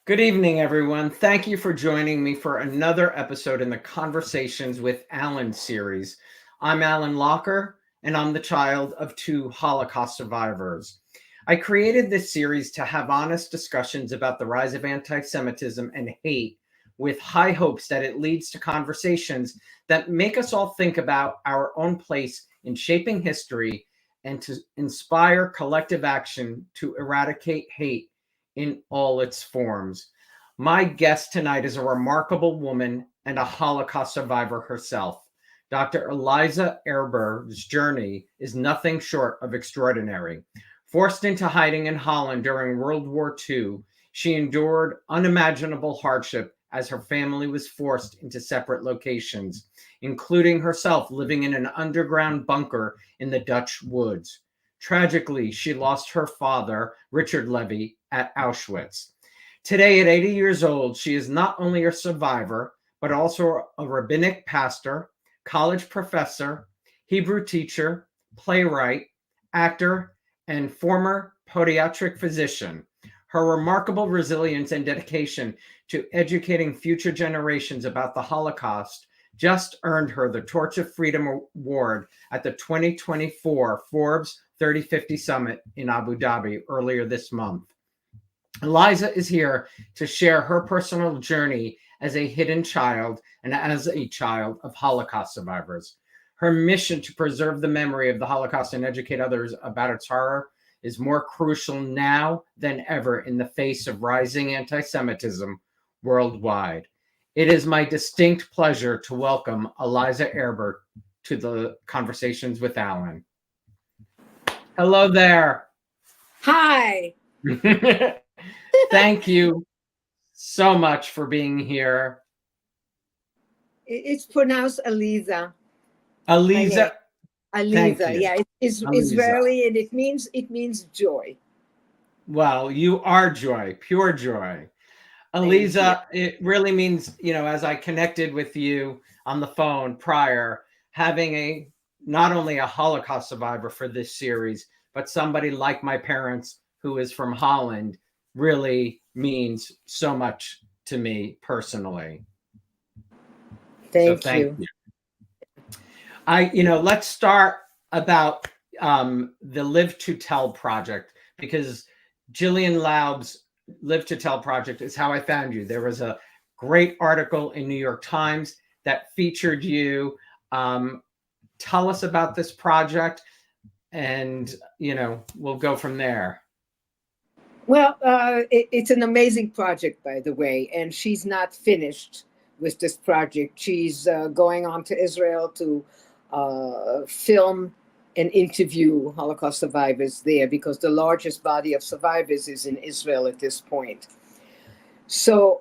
Good evening, everyone. Thank you for joining me for another episode in the Conversations with Alan series. I'm Alan Locker, and I'm the child of two Holocaust survivors. I created this series to have honest discussions about the rise of anti-Semitism and hate, with high hopes that it leads to conversations that make us all think about our own place in shaping history and to inspire collective action to eradicate hate in all its forms. My guest tonight is a remarkable woman and a Holocaust survivor herself. Dr. Aliza Erber's journey is nothing short of extraordinary. Forced into hiding in Holland during World War II, she endured unimaginable hardship as her family was forced into separate locations, including herself living in an underground bunker in the Dutch woods. Tragically, she lost her father, Richard Levy, at Auschwitz. Today, at 80 years old, she is not only a survivor, but also a rabbinic pastor, college professor, Hebrew teacher, playwright, actor, and former podiatric physician. Her remarkable resilience and dedication to educating future generations about the Holocaust just earned her the Torch of Freedom Award at the 2024 Forbes 3050 Summit in Abu Dhabi earlier this month. Aliza is here to share her personal journey as a hidden child and as a child of Holocaust survivors. Her mission to preserve the memory of the Holocaust and educate others about its horror is more crucial now than ever in the face of rising anti-Semitism worldwide. It is my distinct pleasure to welcome Aliza Erber to the Conversations with Alan. Hello there. Hi. Thank you so much for being here. It's pronounced Aliza. Aliza. Aliza. Yeah, it's Aliza. Israeli and it means joy. Well, you are joy, pure joy. Aliza, it really means, as I connected with you on the phone prior, having not only a Holocaust survivor for this series, but somebody like my parents who is from Holland really means so much to me personally. Thank you. Let's start about the Live to Tell project, because Jillian Laub's Live to Tell project is how I found you. There was a great article in New York Times that featured you. Tell us about this project, and we'll go from there. Well, it's an amazing project, by the way, and she's not finished with this project. She's going on to Israel to film and interview Holocaust survivors there, because the largest body of survivors is in Israel at this point. So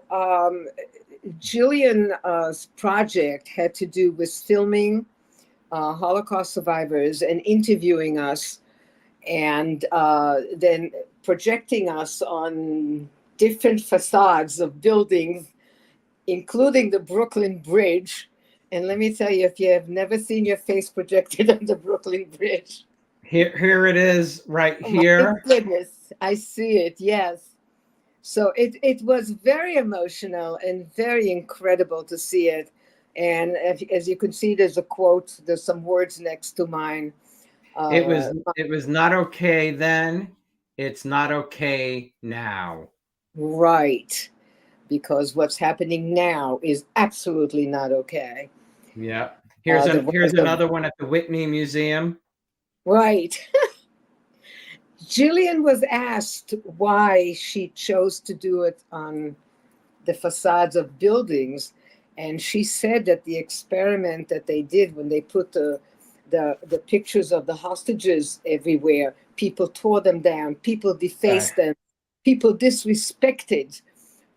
Jillian's project had to do with filming Holocaust survivors and interviewing us, and then projecting us on different facades of buildings, including the Brooklyn Bridge. And let me tell you, if you have never seen your face projected on the Brooklyn Bridge. Here it is, right here. My goodness, I see it, yes. So it was very emotional and very incredible to see it. And as you can see, there's a quote, there's some words next to mine. It was not okay then. It's not okay now. Right. Because what's happening now is absolutely not okay. Yeah. Here's another one at the Whitney Museum. Right. Jillian was asked why she chose to do it on the facades of buildings. And she said that the experiment that they did when they put the pictures of the hostages everywhere, people tore them down, people defaced them, people disrespected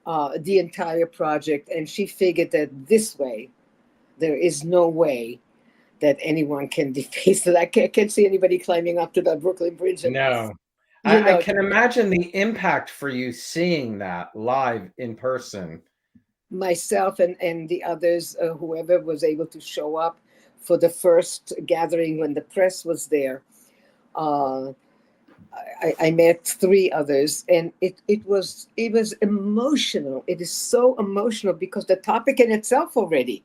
the entire project. And she figured that this way, there is no way that anyone can deface it. I can't see anybody climbing up to that Brooklyn Bridge. No. I can imagine the impact for you seeing that live in person. Myself and the others, whoever was able to show up for the first gathering when the press was there. Uh, I met three others, and it was emotional. It is so emotional because the topic in itself already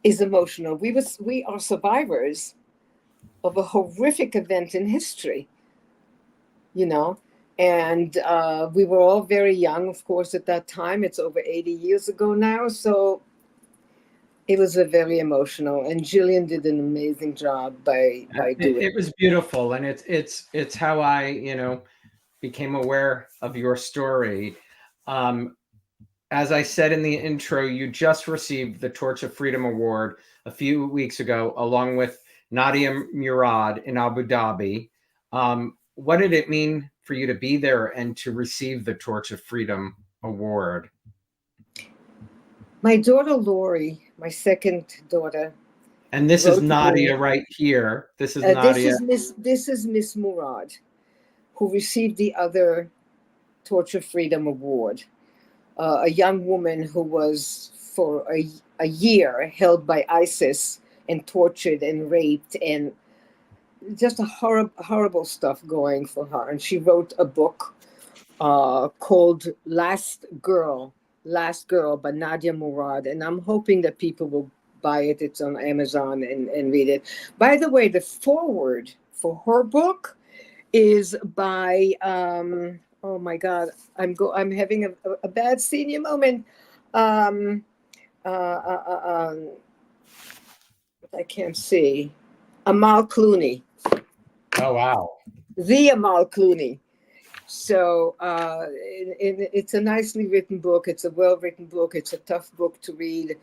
is emotional. We are survivors of a horrific event in history, you know, and we were all very young, of course, at that time. It's over 80 years ago now, so it was a very emotional. And Jillian did an amazing job by doing it. It was beautiful, and it's how I became aware of your story. As I said in the intro, you just received the Torch of Freedom Award a few weeks ago, along with Nadia Murad in Abu Dhabi. What did it mean for you to be there and to receive the Torch of Freedom Award? My daughter Lori, my second daughter, And this is Nadia right here. This is Nadia. This is Miss Murad, who received the other Torch of Freedom Award. A young woman who was for a year held by ISIS and tortured and raped, and just a horrible stuff going for her. And she wrote a book called Last Girl by Nadia Murad. And I'm hoping that people will buy it. It's on Amazon and read it. By the way, the foreword for her book is by oh my God, I'm having a bad senior moment. I can't see. Amal Clooney. Oh wow. The Amal Clooney. So it's a nicely written book. It's a well-written book. It's a tough book to read.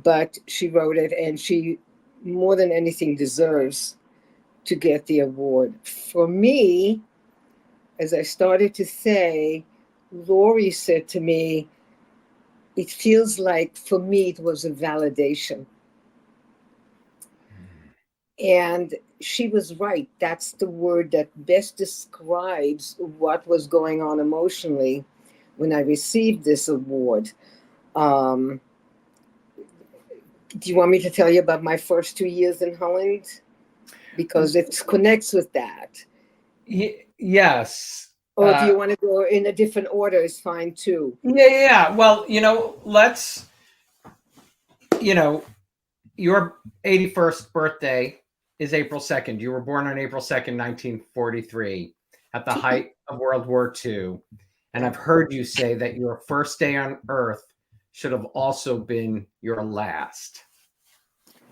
But she wrote it, and she, more than anything, deserves to get the award. For me, as I started to say, Lori said to me, it feels like, for me, it was a validation. And she was right. That's the word that best describes what was going on emotionally when I received this award. Do you want me to tell you about my first 2 years in Holland? Because it connects with that. Yes. Or if you want to go in a different order, it's fine too. Yeah. Well, let's, your 81st birthday is April 2nd. You were born on April 2nd, 1943, at the height of World War II. And I've heard you say that your first day on Earth should have also been your last.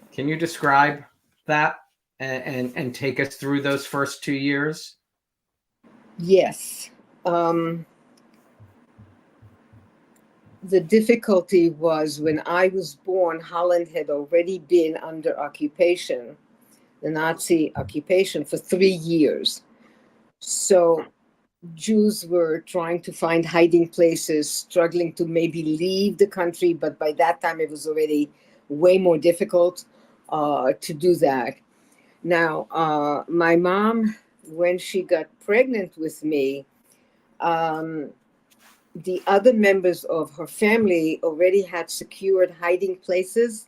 Can you describe that and take us through those first 2 years? Yes. The difficulty was when I was born, Holland had already been under occupation, the Nazi occupation, for 3 years. So Jews were trying to find hiding places, struggling to maybe leave the country, but by that time it was already way more difficult to do that. Now, my mom, when she got pregnant with me, the other members of her family already had secured hiding places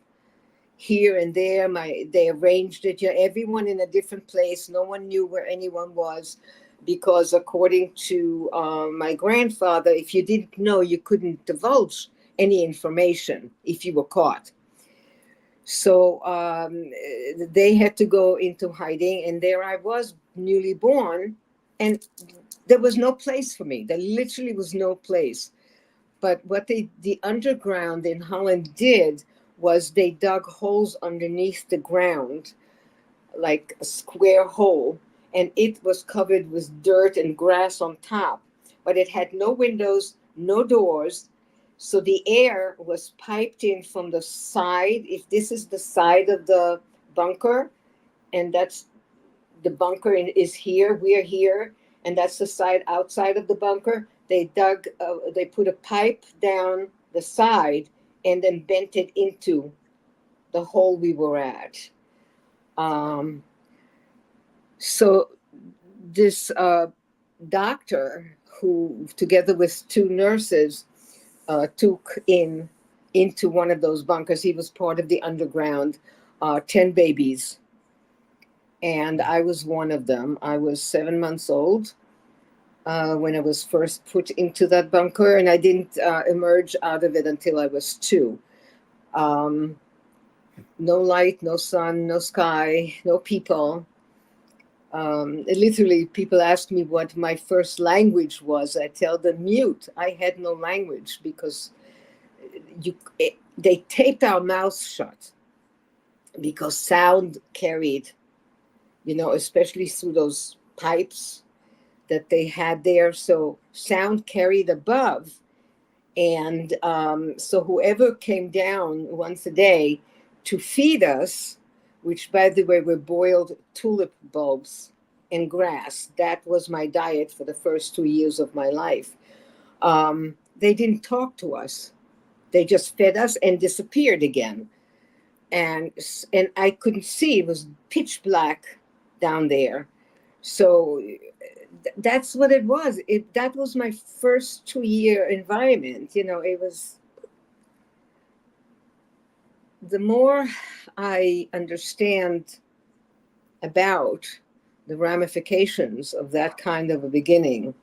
here and there. They arranged it. Everyone in a different place. No one knew where anyone was, because according to my grandfather, if you didn't know, you couldn't divulge any information if you were caught. So they had to go into hiding, and there I was, newly born, and there was no place for me. There literally was no place. But what the underground in Holland did was they dug holes underneath the ground, like a square hole, and it was covered with dirt and grass on top. But it had no windows, no doors. So the air was piped in from the side. If this is the side of the bunker, and that's the bunker is here, we're here, and that's the side outside of the bunker. They put a pipe down the side and then bent it into the hole we were at. So this doctor, who together with two nurses took into one of those bunkers, he was part of the underground, 10 babies. And I was one of them. I was 7 months old when I was first put into that bunker, and I didn't emerge out of it until I was 2. No light, no sun, no sky, no people. Literally, people ask me what my first language was. I tell them mute. I had no language because they taped our mouths shut because sound carried, especially through those pipes that they had there. So sound carried above. And so whoever came down once a day to feed us, which, by the way, were boiled tulip bulbs and grass. That was my diet for the first 2 years of my life. They didn't talk to us. They just fed us and disappeared again. And I couldn't see. It was pitch black down there. So that's what it was. That was my first 2-year environment. It was. The more I understand about the ramifications of that kind of a beginning,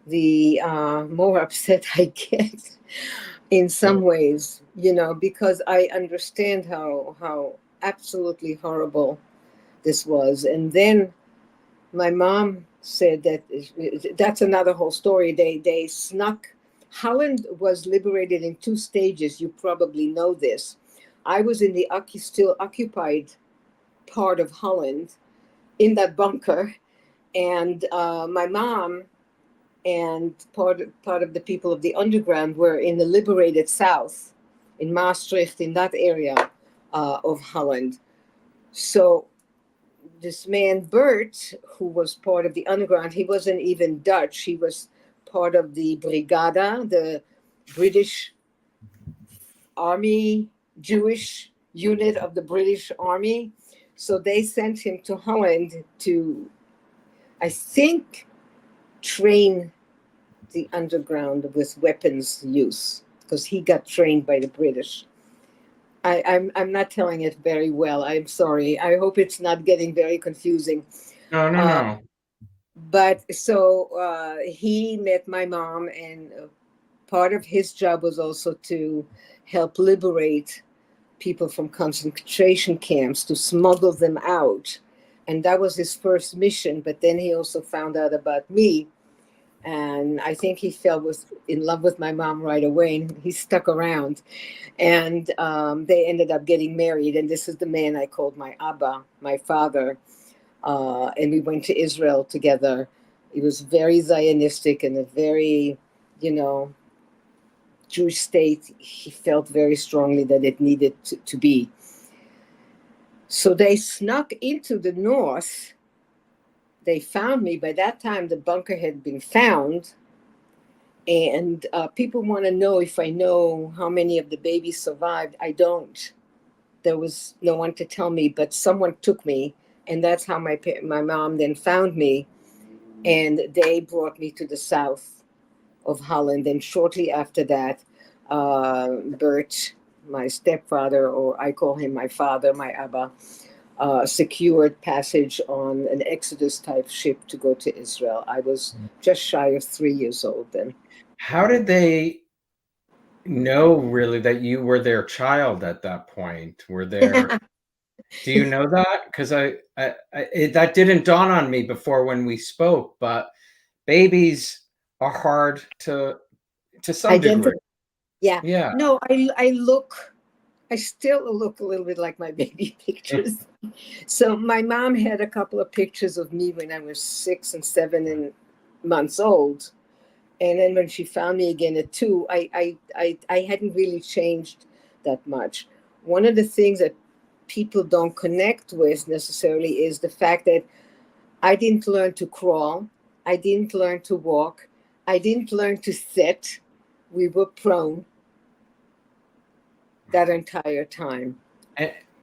the more upset I get in some ways, because I understand how absolutely horrible this was. And then my mom said that's another whole story. They snuck. Holland was liberated in 2 stages. You probably know this. I was in the still occupied part of Holland in that bunker, and my mom and part of the people of the underground were in the liberated south, in Maastricht, in that area of Holland. So this man Bert, who was part of the underground, he wasn't even Dutch. He was part of the Brigada, the British Army Jewish unit of the British Army. So they sent him to Holland to, I think, train the underground with weapons use, because he got trained by the British. I'm not telling it very well. I'm sorry. I hope it's not getting very confusing. No. But so he met my mom, and part of his job was also to help liberate people from concentration camps, to smuggle them out. And that was his first mission. But then he also found out about me. And I think he fell in love with my mom right away, and he stuck around. And they ended up getting married. And this is the man I called my Abba, my father. And we went to Israel together. It was very Zionistic and a very, Jewish state. He felt very strongly that it needed to be. So they snuck into the north. They found me. By that time, the bunker had been found. And people want to know if I know how many of the babies survived. I don't. There was no one to tell me, but someone took me. And that's how my mom then found me. And they brought me to the south of Holland. And shortly after that, Bert, my stepfather, or I call him my father, my Abba, secured passage on an Exodus type ship to go to Israel. I was just shy of 3 years old then. How did they know really that you were their child at that point? Do you know that? Because that didn't dawn on me before when we spoke, but babies are hard to some degree. Yeah. Yeah. No, I still look a little bit like my baby pictures. So my mom had a couple of pictures of me when I was 6 and 7 months old. And then when she found me again at 2, I hadn't really changed that much. One of the things that people don't connect with necessarily is the fact that I didn't learn to crawl. I didn't learn to walk. I didn't learn to sit. We were prone that entire time.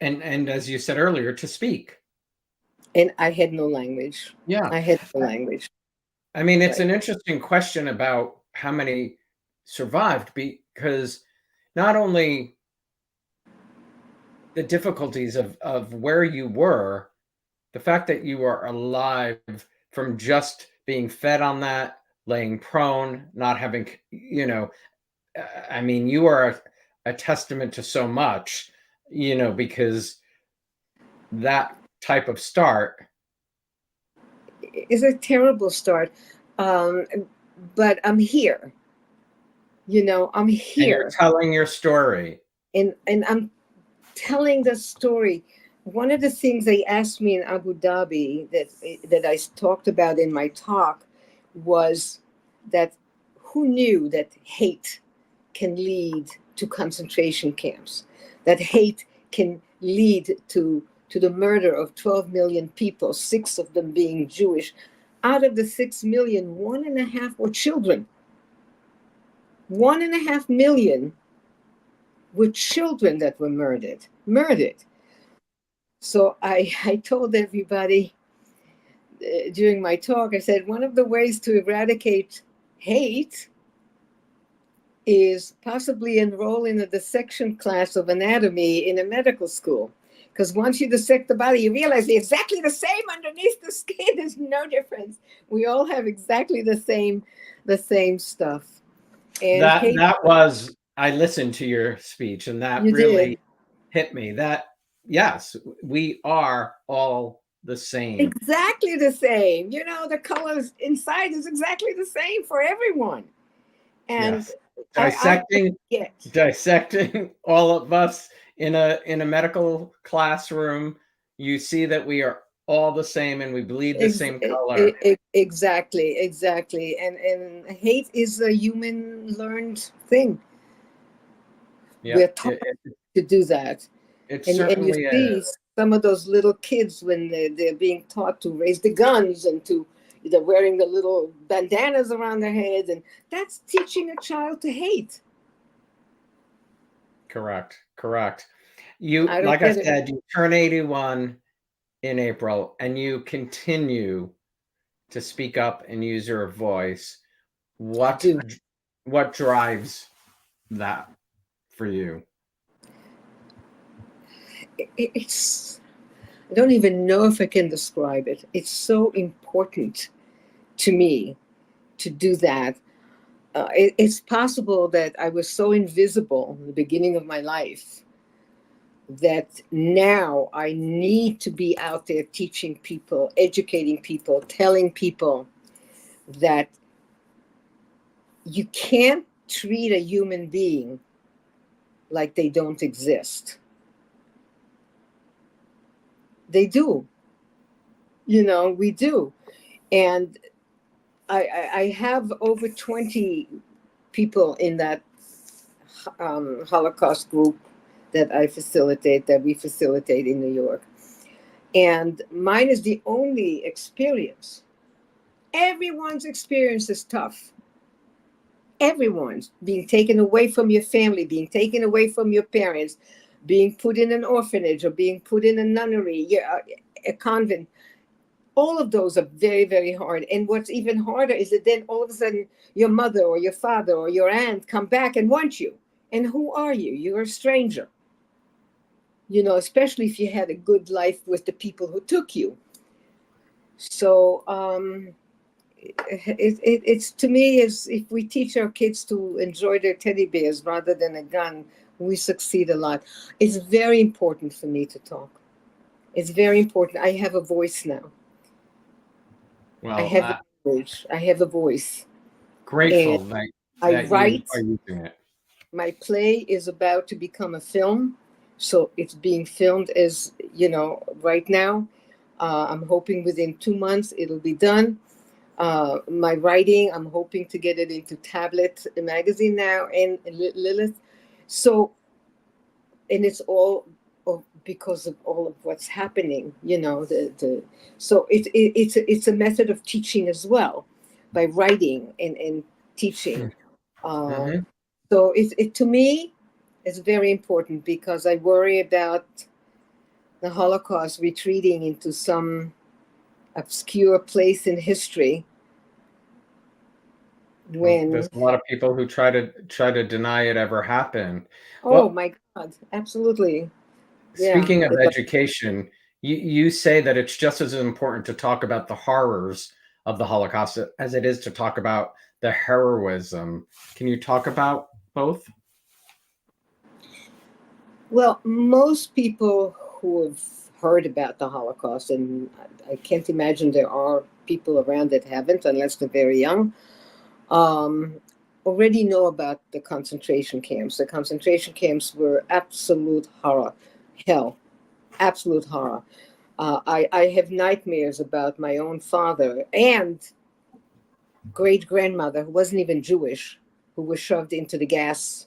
And as you said earlier, to speak. And I had no language. Yeah. I had no language. I mean, it's an interesting question about how many survived, because not only the difficulties of where you were, the fact that you are alive from just being fed on that, laying prone, not having, I mean, you are a testament to so much, because that type of start is a terrible start. But I'm here. I'm and you're here. telling your story. And I'm telling the story. One of the things they asked me in Abu Dhabi that I talked about in my talk was that who knew that hate can lead to concentration camps, that hate can lead to the murder of 12 million people, 6 of them being Jewish. Out of the 6 million, 1.5 were children. 1.5 million were children that were murdered. So I told everybody during my talk, I said, one of the ways to eradicate hate is possibly enroll in a dissection class of anatomy in a medical school. Because once you dissect the body, you realize they're exactly the same underneath the skin. There's no difference. We all have exactly the same stuff. And I listened to your speech, and that you really did. hit me. That, yes, we are all the same. Exactly the same. The colors inside is exactly the same for everyone. And yes. Dissecting all of us in a medical classroom, you see that we are all the same and we bleed the same color. Exactly. And hate is a human learned thing. Yeah, We're taught to do that. It And certainly you see is. some of those little kids when they're being taught to raise the guns and they're wearing the little bandanas around their heads, and that's teaching a child to hate. Correct. You, I don't like I get it. said, you turn 81 in April, and you continue to speak up and use your voice. What drives that for you? It's, I don't even know if I can describe it. It's so important to me to do that. It's possible that I was so invisible in the beginning of my life that now I need to be out there teaching people, educating people, telling people that you can't treat a human being like they don't exist. They do. We do. And I have over 20 people in that Holocaust group that we facilitate in New York. And mine is the only experience. Everyone's experience is tough. Everyone's being taken away from your family, being taken away from your parents, being put in an orphanage or being put in a nunnery, a convent. All of those are very, very hard. And what's even harder is that then all of a sudden your mother or your father or your aunt come back and want you. And who are you? You're a stranger. Especially if you had a good life with the people who took you. So it's to me, is if we teach our kids to enjoy their teddy bears rather than a gun, we succeed a lot. It's very important for me to talk. It's very important. I have a voice now. Well, I have a language. I have a voice. Grateful And that I write. you are using it. My play is about to become a film, so it's being filmed as right now. I'm hoping within 2 months it'll be done. My writing, I'm hoping to get it into Tablet magazine now and Lilith. So, and it's all because of all of what's happening, so it's a method of teaching as well, by writing and teaching. Mm-hmm. So it to me is very important because I worry about the Holocaust retreating into some obscure place in history. When there's a lot of people who try to deny it ever happened. my God, absolutely. Speaking of education, You say that it's just as important to talk about the horrors of the Holocaust as it is to talk about the heroism. Can you talk about both? Well, most people who have heard about the Holocaust, and I can't imagine there are people around that haven't, unless they're very young, already know about the concentration camps. The concentration camps were absolute horror, hell, absolute horror. I have nightmares about my own father and great-grandmother, who wasn't even Jewish, who was shoved into the gas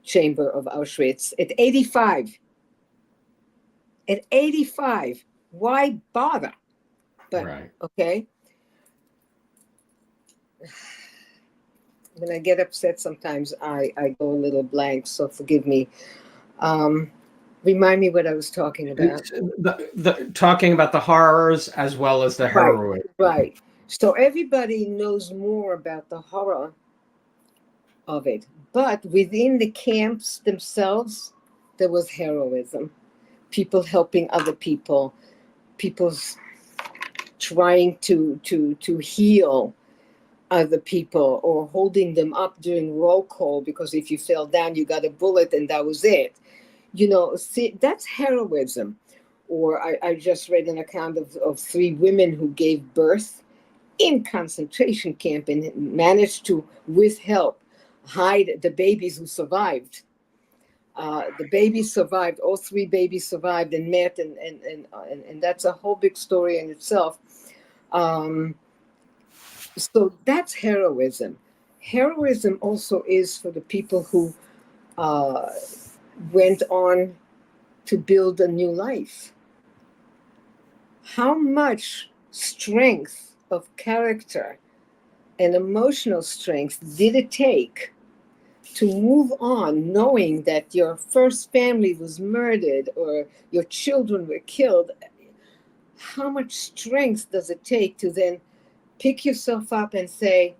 chamber of Auschwitz at 85. At 85, why bother? But Right. okay, when I get upset, sometimes I go a little blank. So forgive me. Remind me what I was talking about. Talking about the horrors as well as the Right, heroism. right. So everybody knows more about the horror of it, but within the camps themselves, there was heroism. People helping other people, people's trying to heal other people, or holding them up during roll call, because if you fell down you got a bullet and that was it. See, that's heroism. Or I just read an account of 3 women who gave birth in concentration camp and managed to, with help, hide the babies who survived. The babies survived. All 3 babies survived and met, and that's a whole big story in itself. So that's heroism. Heroism also is for the people who went on to build a new life. How much strength of character and emotional strength did it take to move on, knowing that your first family was murdered or your children were killed? How much strength does it take to then pick yourself up and say,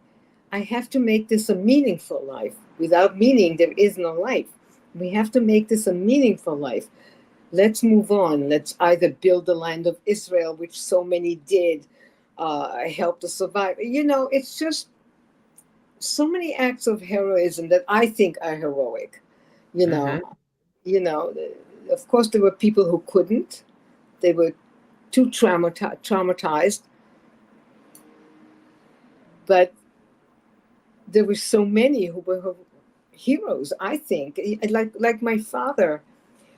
I have to make this a meaningful life. Without meaning, there is no life. We have to make this a meaningful life. Let's move on. Let's either build the land of Israel, which so many did, help to survive. It's just so many acts of heroism that I think are heroic. You know, Mm-hmm. you know. Of course, there were people who couldn't. They were too traumatized. But there were so many who were heroes, I think. Like my father,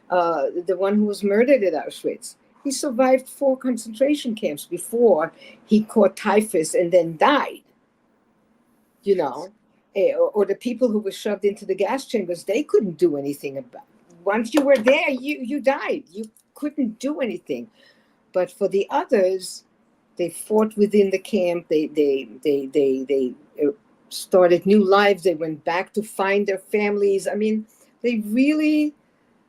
the one who was murdered at Auschwitz. He survived 4 concentration camps before he caught typhus and then died. You know, or the people who were shoved into the gas chambers, they couldn't do anything about it. Once you were there, you died. You couldn't do anything. But for the others, they fought within the camp. They started new lives. They went back to find their families. I mean, they really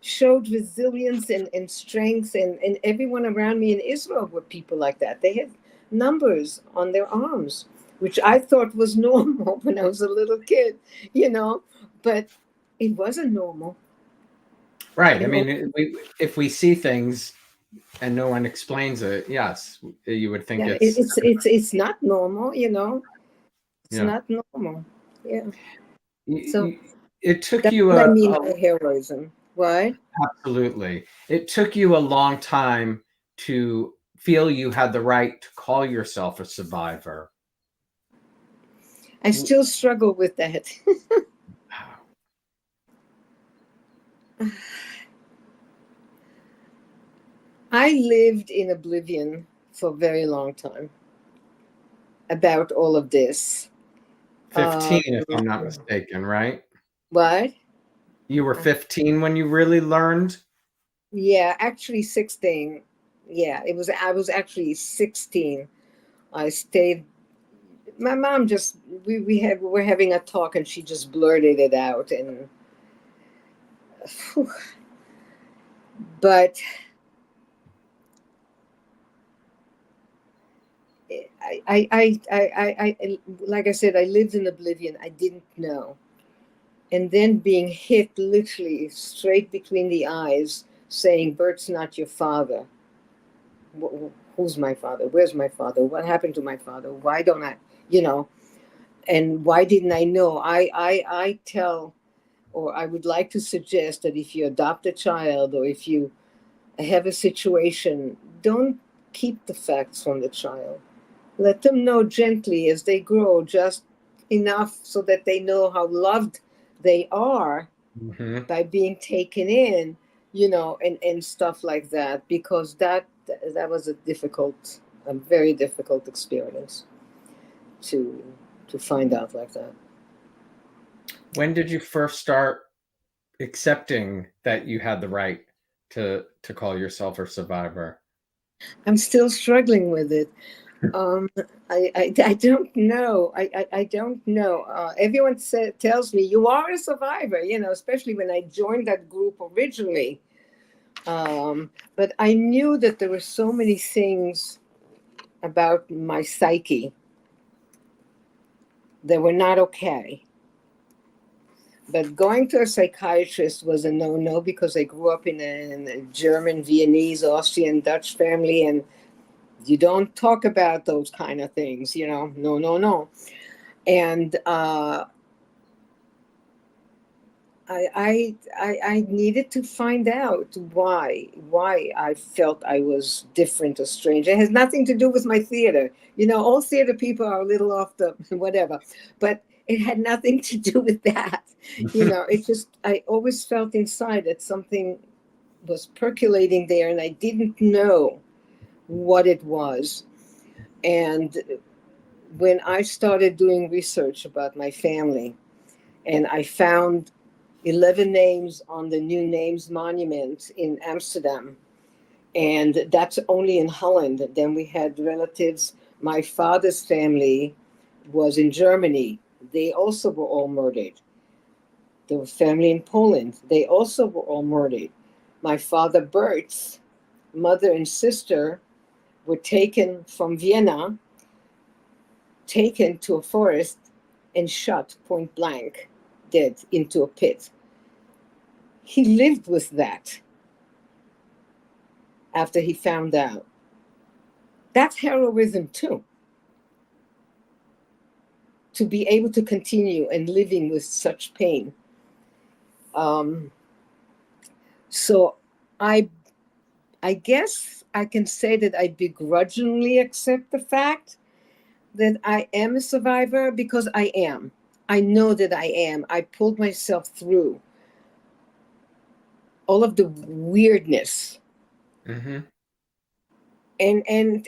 showed resilience and strength. And everyone around me in Israel were people like that. They had numbers on their arms, which I thought was normal when I was a little kid, but it wasn't normal. Right. I And mean, if we see things and no one explains it, yes, you would think yeah, it's, it's not normal. It's yeah. not normal. Yeah. You- So you- It took that's you what I mean by heroism. What? absolutely. It took you a long time to feel you had the right to call yourself a survivor. I still struggle with that. I lived in oblivion for a very long time about all of this. 15, if I'm not mistaken, right? What? You were 15 when you really learned? Yeah, actually 16. Yeah, I was actually 16. I stayed. My mom just we're having a talk and she just blurted it out, and whew. But I like I said, I lived in oblivion. I didn't know. And then being hit literally straight between the eyes, saying, Bert's not your father. Who's my father? Where's my father? What happened to my father? Why don't I, and why didn't I know? I tell, or I would like to suggest that if you adopt a child or if you have a situation, don't keep the facts from the child. Let them know gently as they grow, just enough so that they know how loved they are by being taken in, and stuff like that, because that was a very difficult experience to find out like that. When did you first start accepting that you had the right to call yourself a survivor? I'm still struggling with it. I don't know. I don't know. Everyone tells me you are a survivor, especially when I joined that group originally. But I knew that there were so many things about my psyche that were not okay. But going to a psychiatrist was a no-no because I grew up in a German, Viennese, Austrian, Dutch family, and you don't talk about those kind of things, no. And I needed to find out why I felt I was different or strange. It has nothing to do with my theater. All theater people are a little off the whatever, but it had nothing to do with that. It just, I always felt inside that something was percolating there and I didn't know what it was. And when I started doing research about my family, and I found 11 names on the New Names Monument in Amsterdam, and that's only in Holland. Then we had relatives. My father's family was in Germany. They also were all murdered. There was family in Poland. They also were all murdered. My father Bert's mother and sister were taken from Vienna, taken to a forest and shot point blank, dead, into a pit. He lived with that after he found out. That's heroism too. To be able to continue and living with such pain. So I guess I can say that I begrudgingly accept the fact that I am a survivor because I am. I know that I am. I pulled myself through all of the weirdness and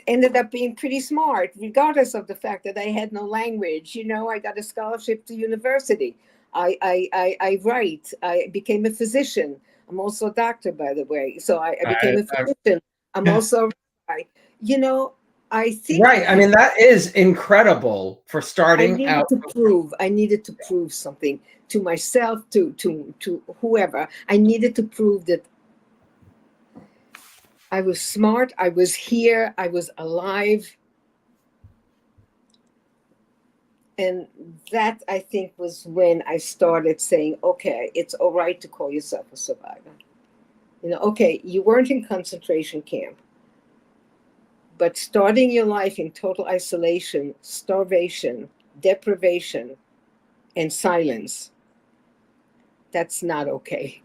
ended up being pretty smart, regardless of the fact that I had no language. I got a scholarship to university. I write. I became a physician. I'm also a doctor, by the way. So I became a physician. I'm also, I think. Right. I mean, that is incredible for starting out. I needed to prove something to myself, to whoever. I needed to prove that I was smart, I was here, I was alive. And that, I think, was when I started saying, okay, it's all right to call yourself a survivor. Okay, you weren't in concentration camp, but starting your life in total isolation, starvation, deprivation, and silence, that's not okay.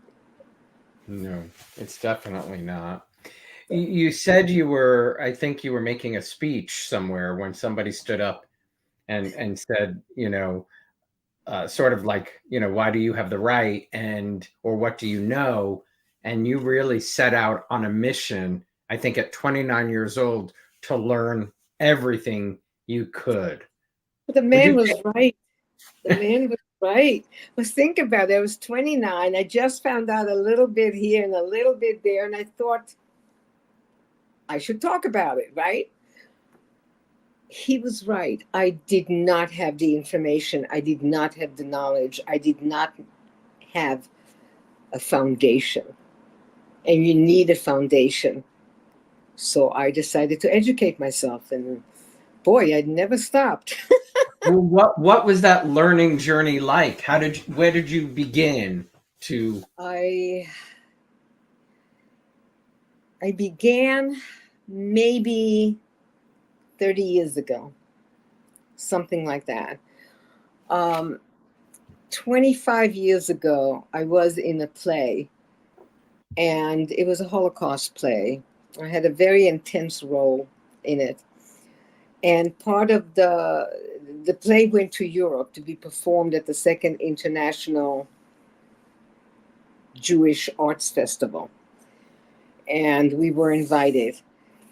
No, it's definitely not. You said I think you were making a speech somewhere when somebody stood up and said, sort of like, why do you have the right, or what do you know? And you really set out on a mission, I think at 29 years old, to learn everything you could. But the man was right. The man was right. Let's think about it. I was 29. I just found out a little bit here and a little bit there. And I thought I should talk about it, right? He was right. I did not have the information. I did not have the knowledge. I did not have a foundation. And you need a foundation. So I decided to educate myself. And boy, I'd never stopped. Well, what was that learning journey like? Where did you begin to? I began maybe 30 years ago, something like that. 25 years ago, I was in a play, and it was a Holocaust play. I had a very intense role in it. And part of the play went to Europe to be performed at the Second International Jewish Arts Festival. And we were invited.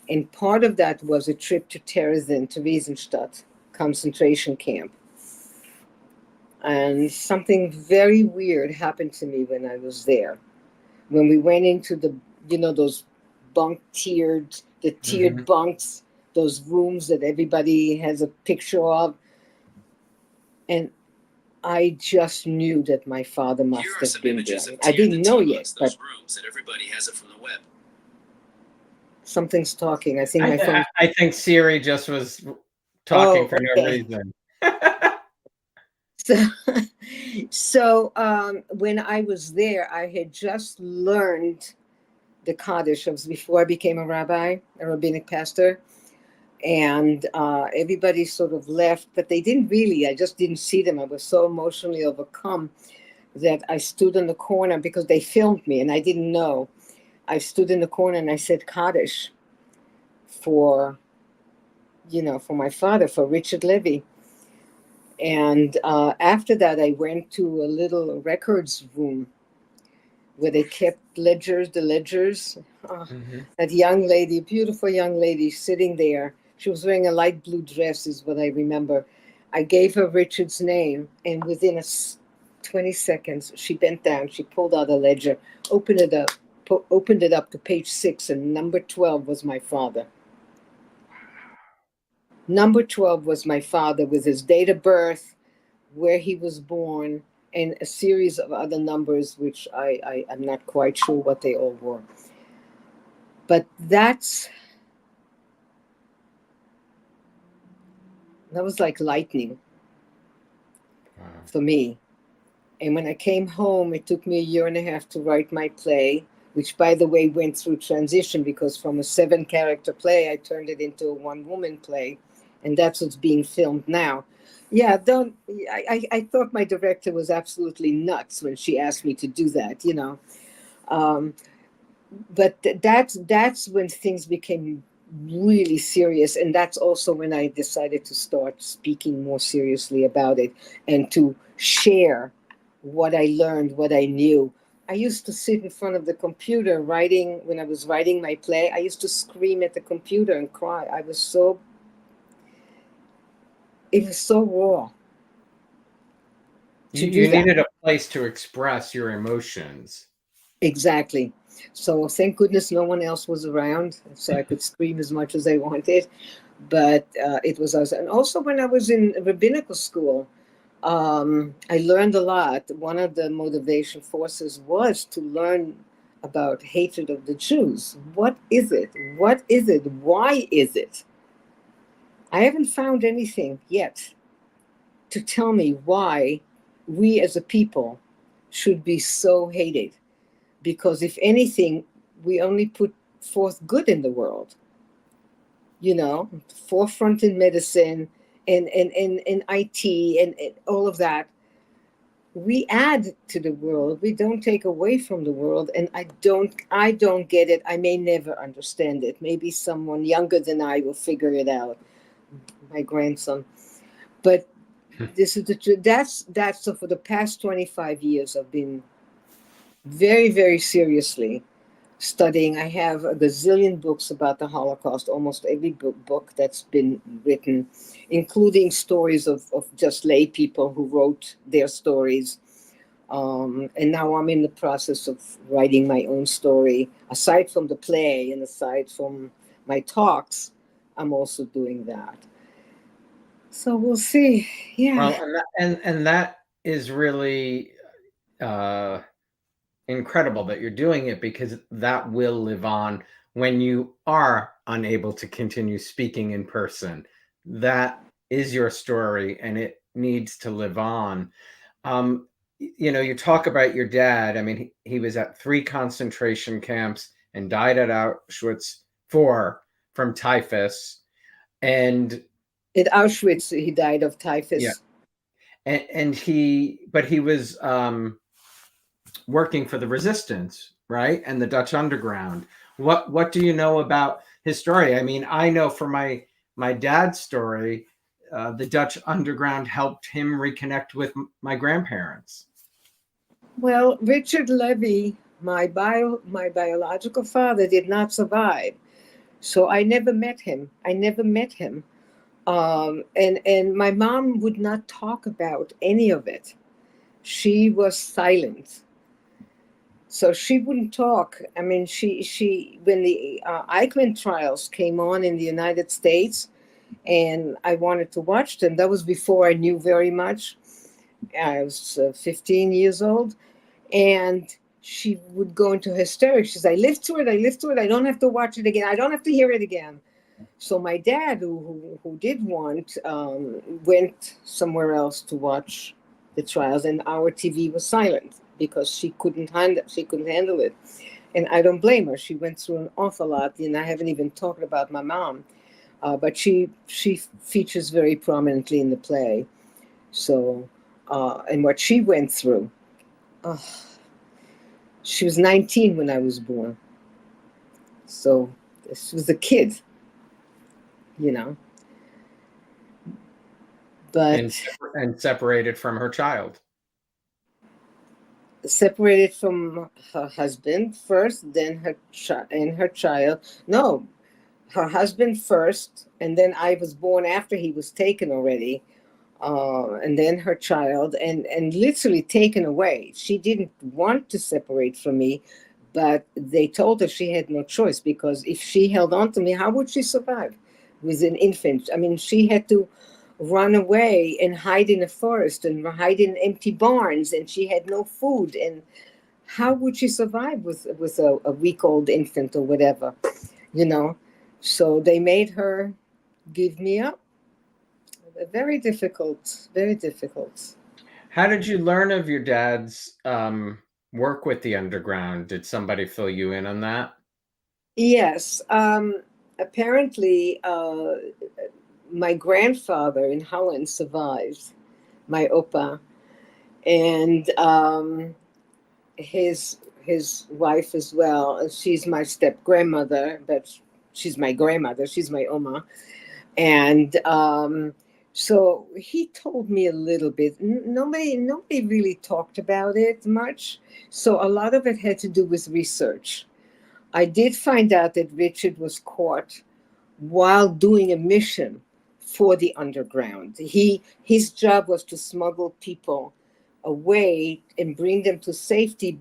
And part of that was a trip to Theresienstadt concentration camp. And something very weird happened to me when I was there. When we went into the, those tiered bunks, those rooms that everybody has a picture of. And I just knew that my father must have been there. I didn't know yet, but rooms that everybody has it from the web. Something's talking. I think my phone. I think Siri just was talking for no reason. So when I was there, I had just learned the Kaddish. It was before I became a rabbi, a rabbinic pastor. And everybody sort of left, but they didn't really. I just didn't see them. I was so emotionally overcome that I stood in the corner because they filmed me and I didn't know. I stood in the corner and I said Kaddish for my father, for Richard Levy. And after that, I went to a little records room where they kept the ledgers. That young lady, beautiful young lady sitting there. She was wearing a light blue dress is what I remember. I gave her Richard's name, and within 20 seconds, she bent down, she pulled out a ledger, opened it up to page 6, and number 12 was my father. Number 12 was my father with his date of birth, where he was born, and a series of other numbers, which I'm not quite sure what they all were. But that was like lightning for me. And when I came home, it took me a year and a half to write my play, which, by the way, went through transition because from a 7-character play, I turned it into a 1-woman play. And that's what's being filmed now. Yeah, I thought my director was absolutely nuts when she asked me to do that, But that's when things became really serious. And that's also when I decided to start speaking more seriously about it and to share what I learned, what I knew. I used to sit in front of the computer when I was writing my play. I used to scream at the computer and cry. It was so raw. You needed a place to express your emotions. Exactly. So thank goodness no one else was around, so I could scream as much as I wanted. But it was us. And also when I was in rabbinical school, I learned a lot. One of the motivation forces was to learn about hatred of the Jews. What is it? What is it? Why is it? I haven't found anything yet to tell me why we as a people should be so hated. Because if anything, we only put forth good in the world. Forefront in medicine and IT and all of that. We add to the world. We don't take away from the world. And I don't get it. I may never understand it. Maybe someone younger than I will figure it out. My grandson. But this is that's so for the past 25 years I've been very, very seriously studying. I have a gazillion books about the Holocaust, almost every book that's been written, including stories of just lay people who wrote their stories. And now I'm in the process of writing my own story. Aside from the play and aside from my talks, I'm also doing that. So we'll see. Yeah. Well, and that is really incredible that you're doing it, because that will live on when you are unable to continue speaking in person. That is your story and it needs to live on. You talk about your dad. I mean, he was at 3 concentration camps and died at Auschwitz 4, from typhus, and at Auschwitz he died of typhus. Yeah. and he was working for the resistance, right, and the Dutch underground. What do you know about his story? I mean, I know from my dad's story, the Dutch underground helped him reconnect with my grandparents. Well, Richard Levy, my biological father, did not survive, so I never met him. And my mom would not talk about any of it. She was silent. So she wouldn't talk. I mean, she when the Eichmann trials came on in the United States, and I wanted to watch them. That was before I knew very much. I was 15 years old, and she would go into hysterics. She said, I lived through it. I don't have to watch it again. I don't have to hear it again. So my dad, who did want, went somewhere else to watch the trials, and our TV was silent because she couldn't handle it. And I don't blame her. She went through an awful lot, and I haven't even talked about my mom. But she features very prominently in the play. So, and what she went through. She was 19 when I was born. So she was a kid, you know. But and separated from her child. Separated from her husband first, then her child. No, her husband first, and then I was born after he was taken already, and then her child, and literally taken away. She didn't want to separate from me, but they told her she had no choice, because if she held on to me, how would she survive with an infant? I mean, she had to run away and hide in a forest and hide in empty barns, and she had no food. And how would she survive with a week-old infant or whatever, you know? So they made her give me up. Very difficult, very difficult. How did you learn of your dad's work with the underground? Did somebody fill you in on that? Yes. Apparently, my grandfather in Holland survived, my opa, and his wife as well. She's my step grandmother, but she's my grandmother. She's my oma, and so he told me a little bit. Nobody really talked about it much. So a lot of it had to do with research. I did find out that Richard was caught while doing a mission for the underground. His job was to smuggle people away and bring them to safety.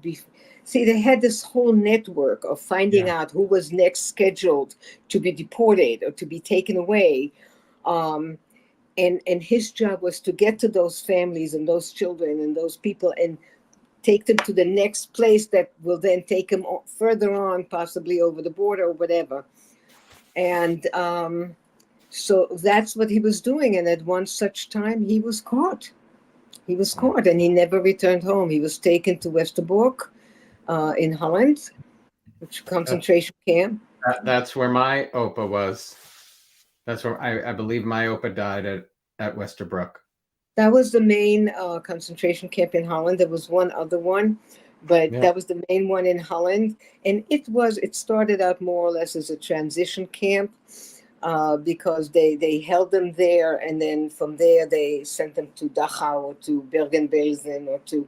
See, they had this whole network of finding out who was next scheduled to be deported or to be taken away. And his job was to get to those families and those children and those people and take them to the next place that will then take them further on, possibly over the border or whatever. And so that's what he was doing. And at one such time, he was caught. He was caught, and he never returned home. He was taken to Westerbork in Holland, which concentration camp. That's where my opa was. That's where I believe my opa died at Westerbork. That was the main concentration camp in Holland. There was one other one, but that was the main one in Holland. And it started out more or less as a transition camp because they held them there, and then from there they sent them to Dachau or to Bergen-Belsen or to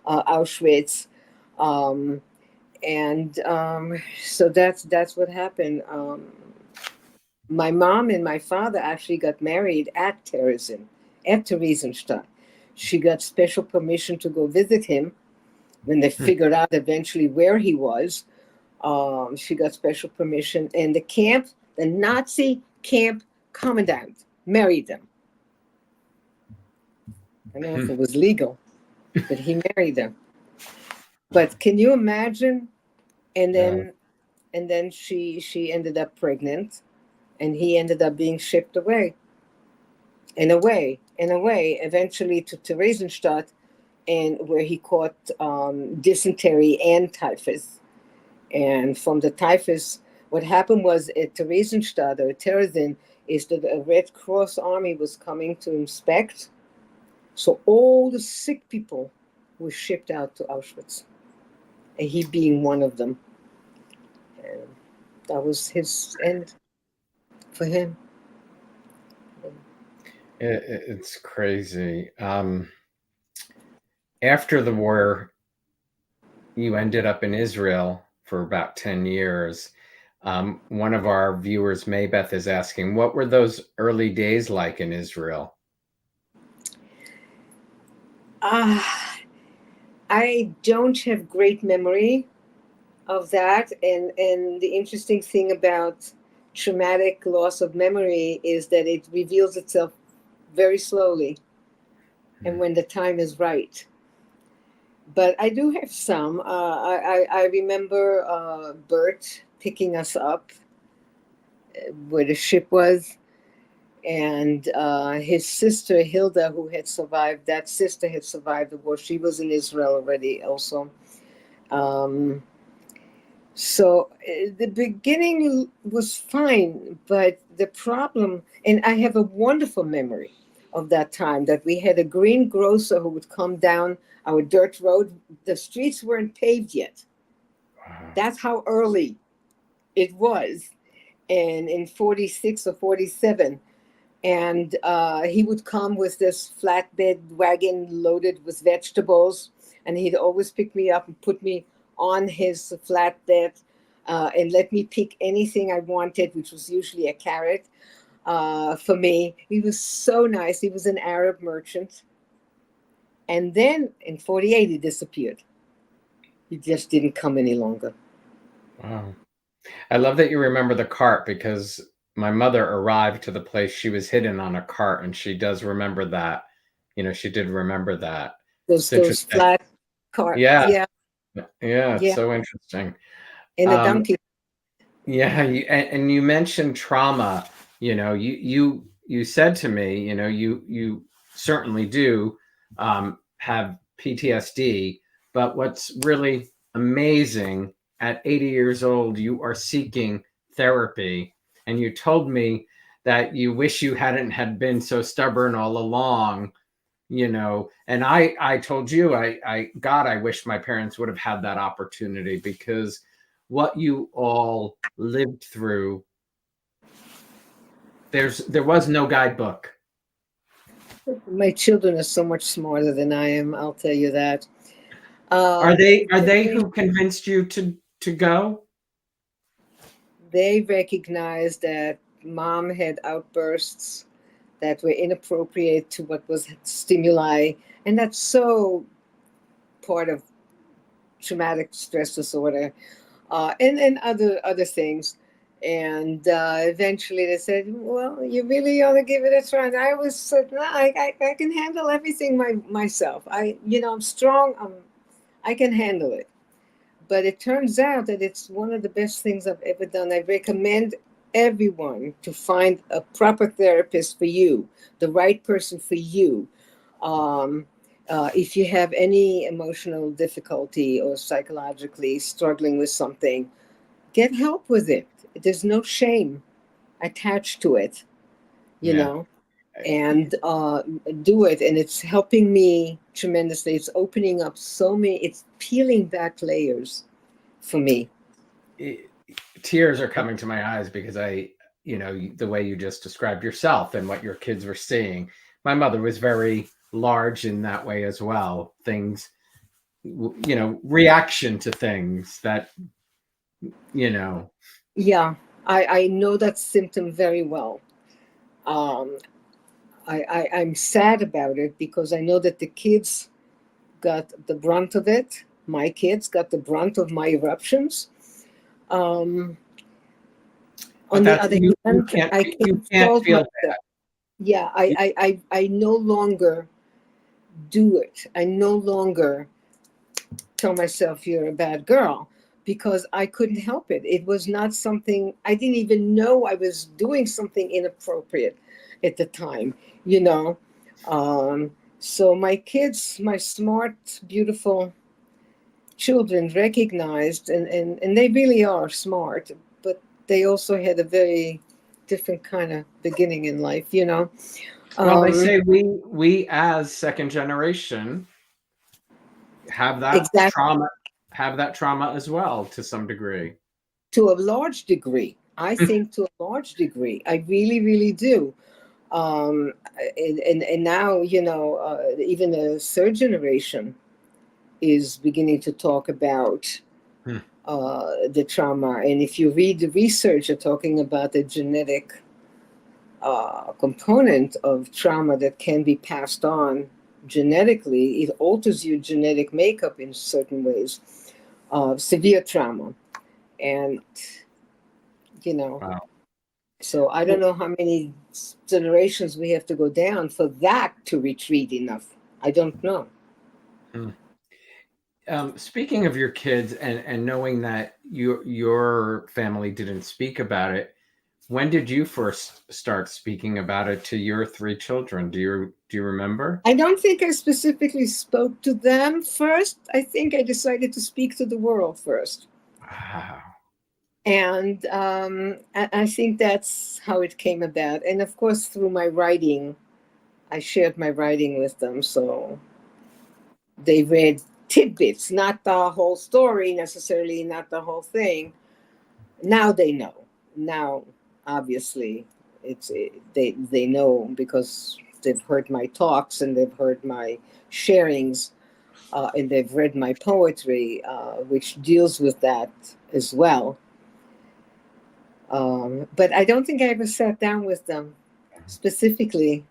Auschwitz. So that's what happened. My mom and my father actually got married at Theresienstadt. She got special permission to go visit him when they figured out eventually where he was. She got special permission, and the Nazi camp commandant married them. I don't know if it was legal, but he married them. But can you imagine? And then she ended up pregnant, and he ended up being shipped away. In a way, eventually to Theresienstadt, and where he caught dysentery and typhus. And from the typhus, What happened was at Theresienstadt or Terezin is that a Red Cross army was coming to inspect. So all the sick people were shipped out to Auschwitz, and he being one of them. And that was his end for him. It's crazy. After the war, you ended up in Israel for about 10 years. One of our viewers, Maybeth, is asking, what were those early days like in Israel? I don't have great memory of that. And the interesting thing about traumatic loss of memory is that it reveals itself very slowly and when the time is right. But I do have some. I remember Bert picking us up where the ship was, and his sister Hilda, who had survived, that sister had survived the war. She was in Israel already also. So the beginning was fine, but the problem, and I have a wonderful memory of that time, that we had a green grocer who would come down our dirt road. The streets weren't paved yet. Wow. That's how early it was. And in 46 or 47, and he would come with this flatbed wagon loaded with vegetables, and he'd always pick me up and put me on his flatbed and let me pick anything I wanted, which was usually a carrot for me. He was so nice. He was an Arab merchant. And then in 48, he disappeared. He just didn't come any longer. Wow. I love that you remember the cart, because my mother arrived to the place she was hidden on a cart, and she does remember that. She did remember that. Those flat carts. Yeah. Yeah. It's so interesting. And a donkey. Yeah, and you mentioned trauma. You said to me, you certainly do have PTSD, but what's really amazing, at 80 years old, you are seeking therapy, and you told me that you wish you hadn't had been so stubborn all along. And I told you, I wish my parents would have had that opportunity, because what you all lived through, there was no guidebook. My children are so much smarter than I am, I'll tell you that. Are they who convinced you to go? They recognized that mom had outbursts that were inappropriate to what was stimuli, and that's so part of traumatic stress disorder, and other things. And eventually they said, well, you really ought to give it a try. And I was said, no, I can handle everything myself. I'm strong. I can handle it. But it turns out that it's one of the best things I've ever done. I recommend everyone to find a proper therapist for you, the right person for you. If you have any emotional difficulty or psychologically struggling with something, get help with it. There's no shame attached to it, and do it. And it's helping me tremendously. It's opening up it's peeling back layers for me. Tears are coming to my eyes, because the way you just described yourself and what your kids were seeing. My mother was very large in that way as well. Things, reaction to things that, Yeah, I know that symptom very well. I'm sad about it, because I know that the kids got the brunt of it. My kids got the brunt of my eruptions. On the other hand, I can't feel that. Yeah, I no longer do it. I no longer tell myself you're a bad girl, because I couldn't help it. It was not something, I didn't even know I was doing something inappropriate at the time, So my kids, my smart, beautiful children recognized, and they really are smart, but they also had a very different kind of beginning in life, you know. Well, they say we as second generation have that Exactly. trauma as well to some degree. To a large degree. I think to a large degree. I really, really do. And now, you know, even the third generation is beginning to talk about Hmm. the trauma. And if you read the research, you're talking about the genetic component of trauma that can be passed on genetically. It alters your genetic makeup in certain ways. Severe trauma. And, you know, Wow. so I don't know how many generations we have to go down for that to retreat enough. I don't know. Speaking of your kids and knowing that your family didn't speak about it, when did you first start speaking about it to your three children? Do you remember? I don't think I specifically spoke to them first. I think I decided to speak to the world first. Wow. And I think that's how it came about. And of course, through my writing, I shared my writing with them. So they read tidbits, not the whole story necessarily, not the whole thing. Now they know. Now, obviously, they know because they've heard my talks and they've heard my sharings, and they've read my poetry, which deals with that as well. But I don't think I ever sat down with them specifically.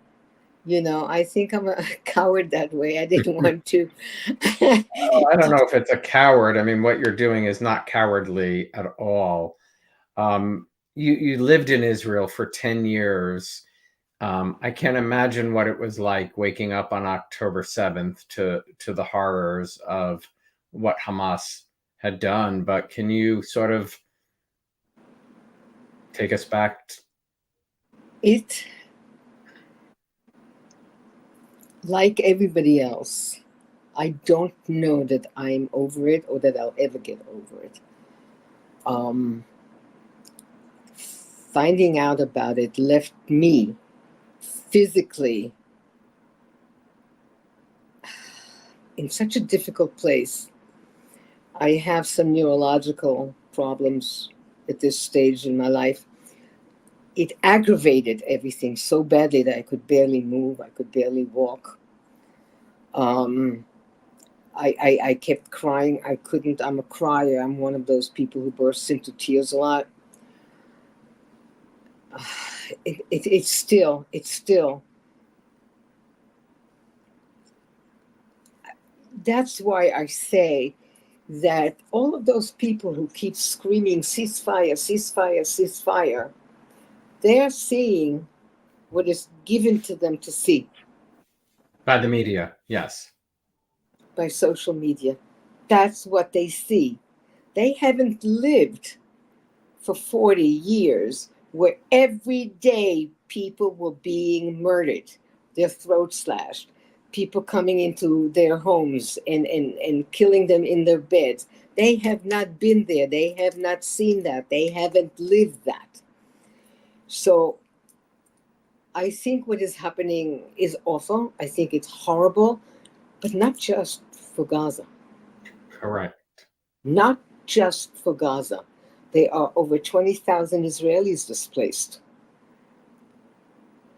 You know, I think I'm a coward that way. I didn't want to. Well, I don't know if it's a coward. I mean, what you're doing is not cowardly at all. You lived in Israel for 10 years. I can't imagine what it was like waking up on October 7th to the horrors of what Hamas had done. But can you sort of take us back? It, like everybody else, I don't know that I'm over it or that I'll ever get over it. Finding out about it left me physically in such a difficult place. I have some neurological problems at this stage in my life. It aggravated everything so badly that I could barely move, I could barely walk. I kept crying. I couldn't. I'm a crier. I'm one of those people who bursts into tears a lot. It's still. That's why I say that all of those people who keep screaming ceasefire, ceasefire, ceasefire, they're seeing what is given to them to see By the media, yes. by social media. That's what they see. They haven't lived for 40 years where every day people were being murdered, their throats slashed, people coming into their homes and killing them in their beds. They have not been there. They have not seen that. They haven't lived that. So I think what is happening is awful. I think it's horrible, but not just for Gaza. Correct. Not just for Gaza. There are over 20,000 Israelis displaced.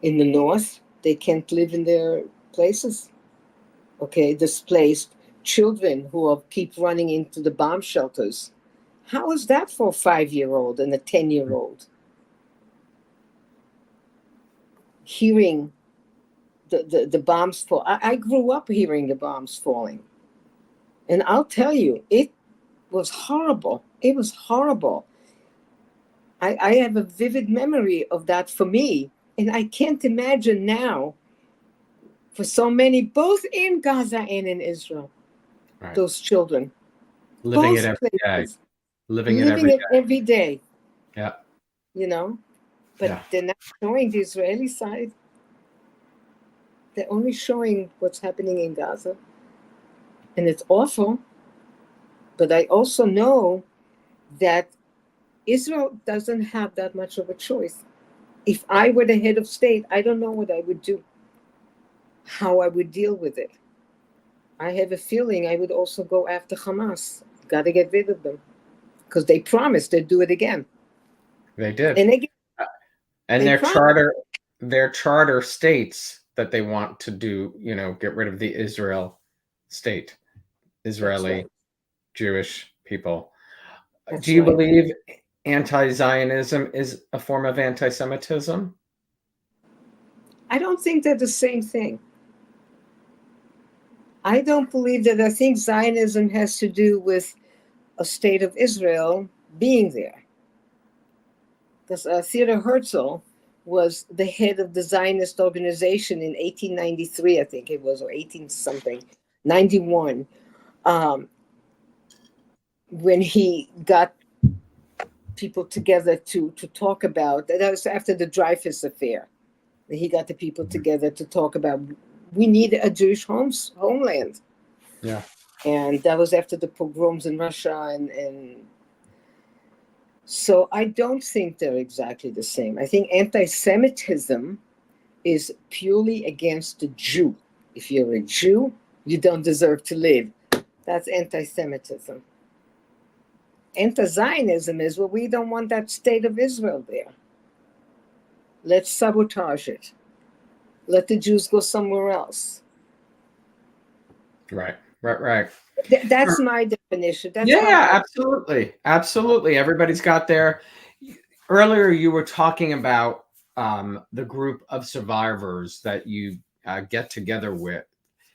In the north, they can't live in their places. Okay, displaced children who keep running into the bomb shelters. How is that for a 5-year-old and a 10-year-old? Hearing the bombs fall. I grew up hearing the bombs falling. And I'll tell you, it was horrible. It was horrible. I have a vivid memory of that for me. And I can't imagine now for so many, both in Gaza and in Israel, Right. those children. Living both it every day. places, Living it living every it day. every day, Yeah. you know? But Yeah. they're not showing the Israeli side. They're only showing what's happening in Gaza. And it's awful. But I also know that Israel doesn't have that much of a choice. If I were the head of state, I don't know what I would do, how I would deal with it. I have a feeling I would also go after Hamas. Got to get rid of them because they promised they'd do it again. They did. And again, And they their charter states that they want to do, get rid of the Israeli right. Jewish people. That's Do you right. believe anti-Zionism is a form of anti-Semitism? I don't think they're the same thing. I don't believe that. I think Zionism has to do with a state of Israel being there. Because Theodor Herzl was the head of the Zionist organization in 1893, I think it was, or 18 something, 91, when he got people together to talk about, that was after the Dreyfus affair. He got the people together to talk about, we need a Jewish homeland. Yeah. And that was after the pogroms in Russia. And so I don't think they're exactly the same. I think anti-Semitism is purely against the Jew. If you're a Jew, you don't deserve to live. That's anti-Semitism. Anti-Zionism is, well, we don't want that state of Israel there. Let's sabotage it. Let the Jews go somewhere else. Right. That's my definition. That's Absolutely. Everybody's got their. Earlier, you were talking about the group of survivors that you get together with,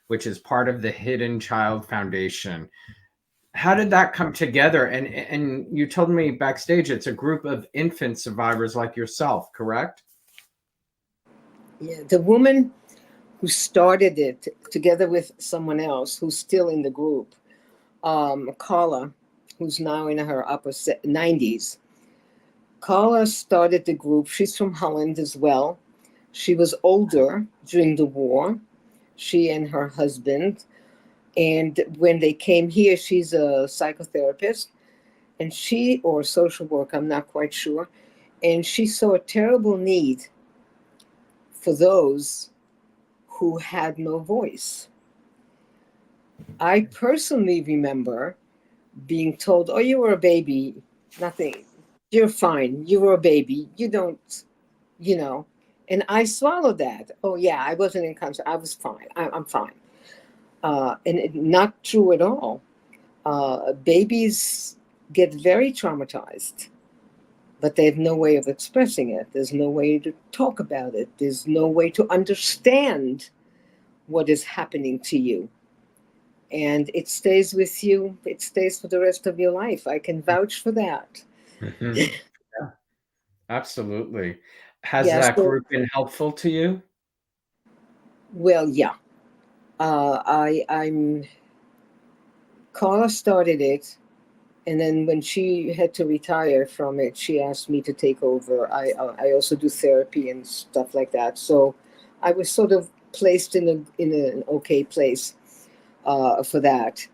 which is part of the Hidden Child Foundation. How did that come together? And you told me backstage it's a group of infant survivors like yourself, correct? Yeah, the woman who started it together with someone else who's still in the group, Carla, who's now in her upper 90s. Carla started the group. She's from Holland as well. She was older during the war, she and her husband. And when they came here, she's a psychotherapist and or social worker, I'm not quite sure. And she saw a terrible need for those who had no voice. I personally remember being told, oh, you were a baby, nothing, you're fine, you were a baby, you don't, and I swallowed that. Oh yeah, I wasn't in concert, I was fine, I'm fine. Not true at all. Babies get very traumatized, but they have no way of expressing it. There's no way to talk about it. There's no way to understand what is happening to you. And it stays with you. It stays for the rest of your life. I can vouch for that. Mm-hmm. Yeah, absolutely. Has Yeah, that group been helpful to you? Well, yeah. Carla started it, and then when she had to retire from it, she asked me to take over. I also do therapy and stuff like that. So I was sort of placed in an okay place for that.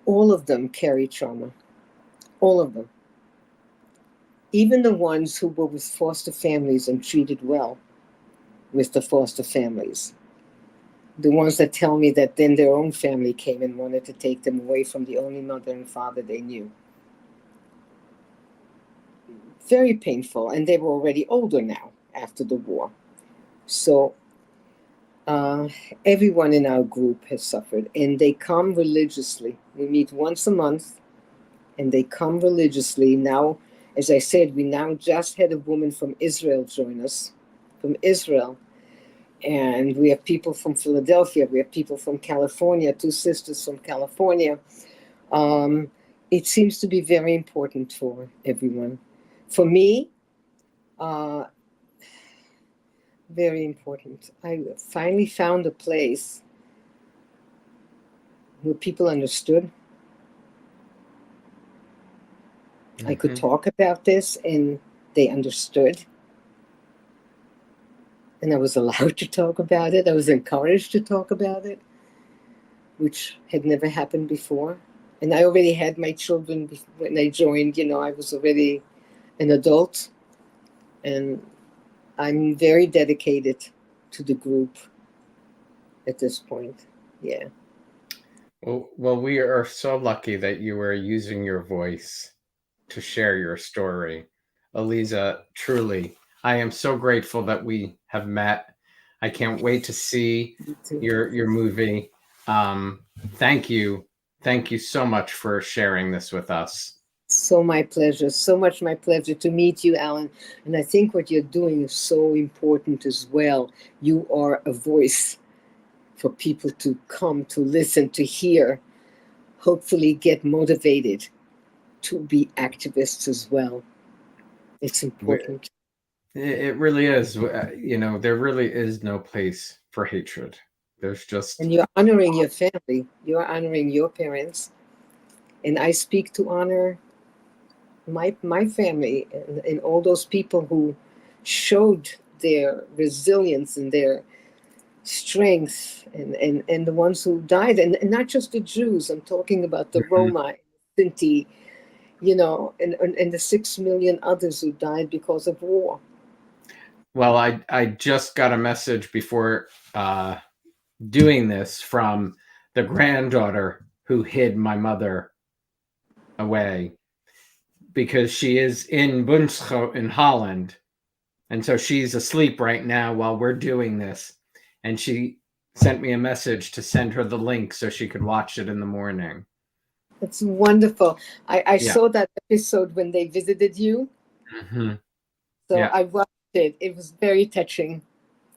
All of them carry trauma. All of them. Even the ones who were with foster families and treated well with the foster families. The ones that tell me that then their own family came and wanted to take them away from the only mother and father they knew. Very painful. And they were already older now after the war. So everyone in our group has suffered, and they come religiously. We meet once a month, and they come religiously. Now, as I said, we now just had a woman from Israel join us, from Israel. And we have people from Philadelphia. We have people from California, 2 sisters from California. It seems to be very important for everyone. For me, very important. I finally found a place where people understood. I could talk about this and they understood. And I was allowed to talk about it. I was encouraged to talk about it, which had never happened before. And I already had my children when I joined. I was already an adult, and I'm very dedicated to the group at this point. Yeah. Well, we are so lucky that you are using your voice to share your story. Aliza, truly, I am so grateful that we have met. I can't wait to see your movie. Thank you. Thank you so much for sharing this with us. So my pleasure. So much my pleasure to meet you, Alan. And I think what you're doing is so important as well. You are a voice for people to come, to listen, to hear, hopefully get motivated to be activists as well. It's important. It really is. There really is no place for hatred. There's just... And you're honoring your family. You're honoring your parents. And I speak to honor my family and all those people who showed their resilience and their strength, and the ones who died, and not just the Jews. I'm talking about the Roma, Sinti, and the 6 million others who died because of war. Well, I just got a message before doing this from the granddaughter who hid my mother away, because she is in Bunscho in Holland. And so she's asleep right now while we're doing this. And she sent me a message to send her the link so she could watch it in the morning. That's wonderful. I saw that episode when they visited you. Mm-hmm. So I watched it. It was very touching.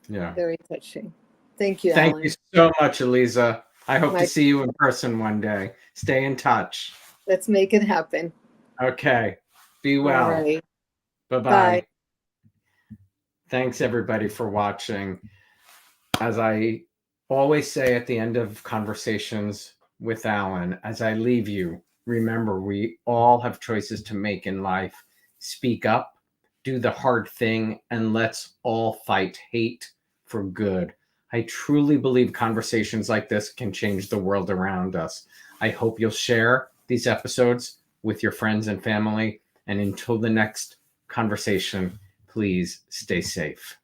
Yeah. Very touching. Thank you, Thank Alan. you so much, Aliza. I hope to see you in person one day. Stay in touch. Let's make it happen. Okay. Be well. All right. Bye-bye. Bye. Thanks, everybody, for watching. As I always say at the end of conversations with Alan, as I leave you, remember, we all have choices to make in life. Speak up, do the hard thing, and let's all fight hate for good. I truly believe conversations like this can change the world around us. I hope you'll share these episodes with your friends and family. And until the next conversation, please stay safe.